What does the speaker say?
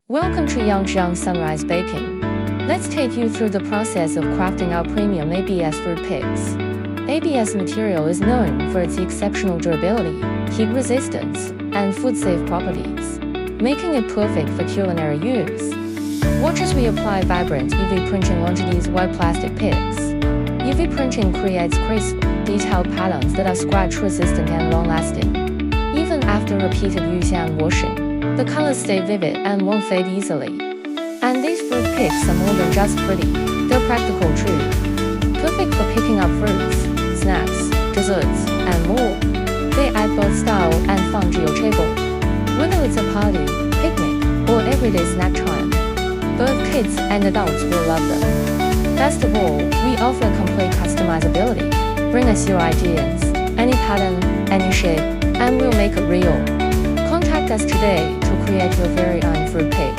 Welcome to Yangjiang Sunrise Baking. Let's take you through the process of crafting our premium ABS fruit picks. ABS material is known for its exceptional durability, heat resistance, and food-safe properties, making it perfect for culinary use. Watch as we apply vibrant UV printing onto these white plastic picks. UV printing creates crisp, detailed patterns that are scratch-resistant and long-lasting. Even after repeated use and washing, the colors stay vivid and won't fade easily. And these fruit picks are more than just pretty, they're practical too. Perfect for picking up fruits, snacks, desserts, and more. They add both style and fun to your table. Whether it's a party, picnic, or everyday snack time, both kids and adults will love them. Best of all, we offer complete customizability. Bring us your ideas, any pattern, any shape, and we'll make it real. Contact us today to create your very own fruit pick.